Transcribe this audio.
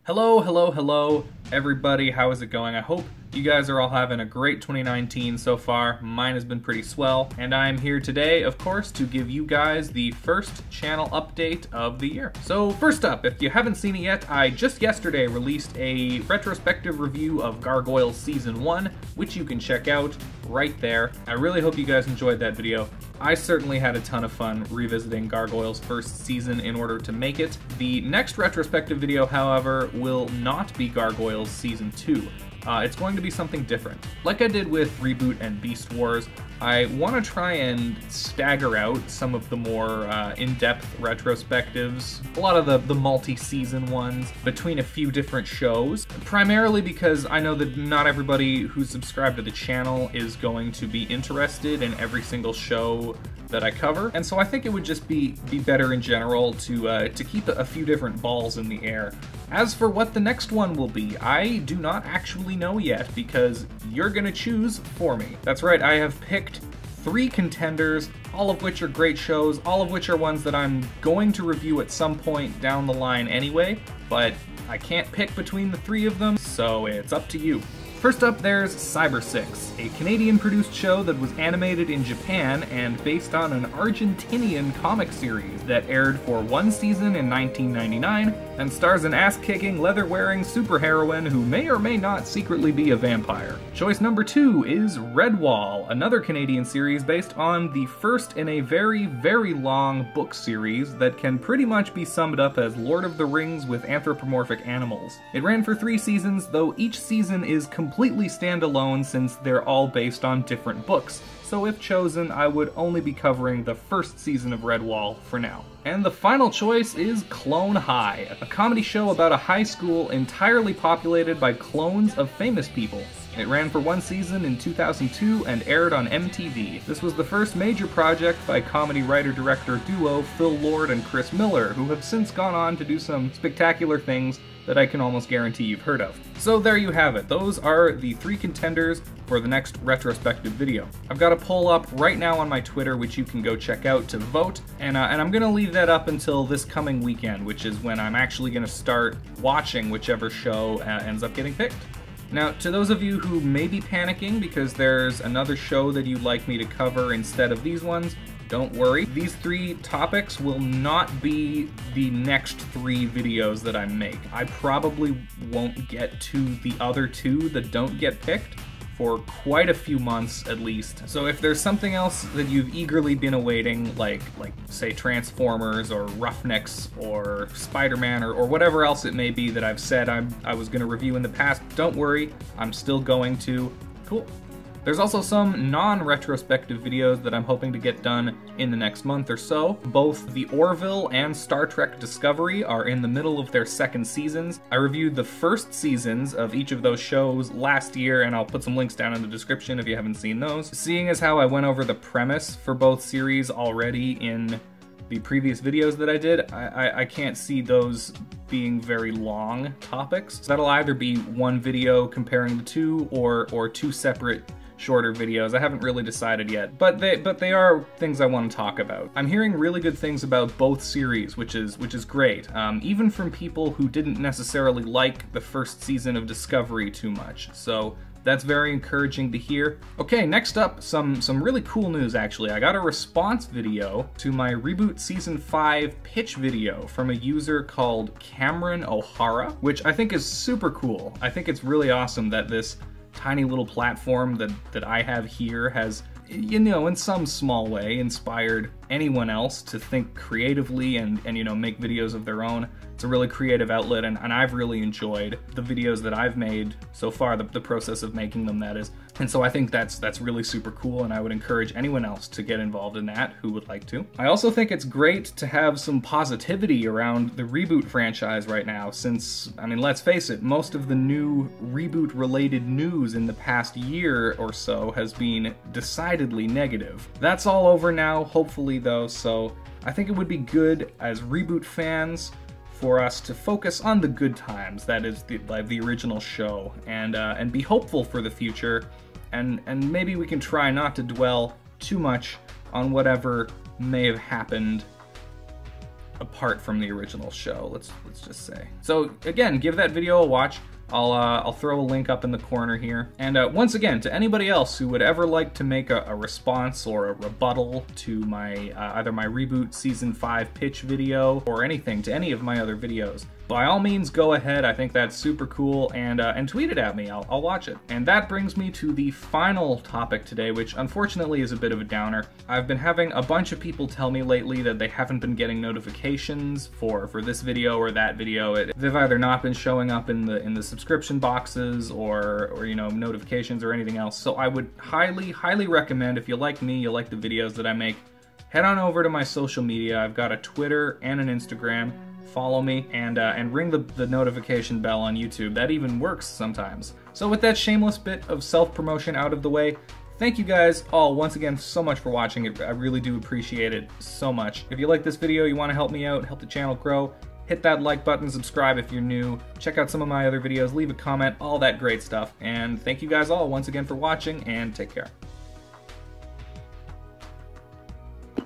Hello, hello, hello, everybody. How is it going? I hope you guys are all having a great 2019 so far. Mine has been pretty swell, and I'm here today, of course, to give you guys the first channel update of the year. So first up, if you haven't seen it yet, I just yesterday released a retrospective review of Gargoyles Season 1, which you can check out right there. I really hope you guys enjoyed that video. I certainly had a ton of fun revisiting Gargoyles' first season in order to make it. The next retrospective video, however, will not be Gargoyles Season 2. It's going to be something different. Like I did with ReBoot and Beast Wars, I want to try and stagger out some of the more in-depth retrospectives, a lot of the multi-season ones, between a few different shows, primarily because I know that not everybody who's subscribed to the channel is going to be interested in every single show that I cover, and so I think it would just be better in general to keep a few different balls in the air. As for what the next one will be, I do not actually know yet, because you're gonna choose for me. That's right, I have picked 3 contenders, all of which are great shows, all of which are ones that I'm going to review at some point down the line anyway, but I can't pick between the 3 of them, so it's up to you. First up, there's Cyber 6, a Canadian-produced show that was animated in Japan and based on an Argentinian comic series that aired for 1 season in 1999 and stars an ass-kicking, leather-wearing superheroine who may or may not secretly be a vampire. Choice number 2 is Redwall, another Canadian series based on the first in a very, very long book series that can pretty much be summed up as Lord of the Rings with anthropomorphic animals. It ran for 3 seasons, though each season is completely standalone since they're all based on different books, so if chosen, I would only be covering the first season of Redwall for now. And the final choice is Clone High, a comedy show about a high school entirely populated by clones of famous people. It ran for 1 season in 2002 and aired on MTV. This was the first major project by comedy writer-director duo Phil Lord and Chris Miller, who have since gone on to do some spectacular things that I can almost guarantee you've heard of. So there you have it. Those are the 3 contenders for the next retrospective video. I've got a poll up right now on my Twitter, which you can go check out to vote, and I'm gonna leave that up until this coming weekend, which is when I'm actually gonna start watching whichever show ends up getting picked. Now, to those of you who may be panicking because there's another show that you'd like me to cover instead of these ones, don't worry. These 3 topics will not be the next 3 videos that I make. I probably won't get to the other 2 that don't get picked for quite a few months at least. So if there's something else that you've eagerly been awaiting, like say Transformers or Roughnecks or Spider-Man or whatever else it may be that I've said I was gonna review in the past, don't worry, I'm still going to. Cool. There's also some non-retrospective videos that I'm hoping to get done in the next month or so. Both the Orville and Star Trek Discovery are in the middle of their 2nd seasons. I reviewed the first seasons of each of those shows last year, and I'll put some links down in the description if you haven't seen those. Seeing as how I went over the premise for both series already in the previous videos that I did, I can't see those being very long topics. So that'll either be one video comparing the 2 or 2 separate shorter videos. I haven't really decided yet, but they are things I want to talk about. I'm hearing really good things about both series, which is great, even from people who didn't necessarily like the first season of Discovery too much, so that's very encouraging to hear. Okay, next up, some really cool news actually. I got a response video to my ReBoot Season 5 pitch video from a user called Cameron O'Hara, which I think is super cool. I think it's really awesome that this tiny little platform that I have here has, you know, in some small way inspired anyone else to think creatively and you know, make videos of their own. It's a really creative outlet, and I've really enjoyed the videos that I've made so far, the process of making them, that is. And so I think that's really super cool, and I would encourage anyone else to get involved in that who would like to. I also think it's great to have some positivity around the ReBoot franchise right now, since, I mean, let's face it, most of the new ReBoot-related news in the past year or so has been decidedly negative. That's all over now, hopefully, though, so I think it would be good as ReBoot fans for us to focus on the good times, that is the original show, and be hopeful for the future, and maybe we can try not to dwell too much on whatever may have happened apart from the original show, let's just say. So again, give that video a watch. I'll throw a link up in the corner here. And once again, to anybody else who would ever like to make a response or a rebuttal to my either my Reboot Season 5 pitch video or anything, to any of my other videos, by all means go ahead. I think that's super cool, and tweet it at me. I'll watch it. And that brings me to the final topic today, which unfortunately is a bit of a downer. I've been having a bunch of people tell me lately that they haven't been getting notifications for this video or that video. They've either not been showing up in the subscription boxes or you know, notifications or anything else. So I would highly recommend, if you like me, you like the videos that I make, head on over to my social media. I've got a Twitter and an Instagram. Follow me and ring the notification bell on YouTube. That even works sometimes. So with that shameless bit of self-promotion out of the way, thank you guys all once again so much for watching. I really do appreciate it so much. If you like this video, you want to help me out, help the channel grow, hit that like button, subscribe if you're new, check out some of my other videos, leave a comment, all that great stuff. And thank you guys all once again for watching, and take care.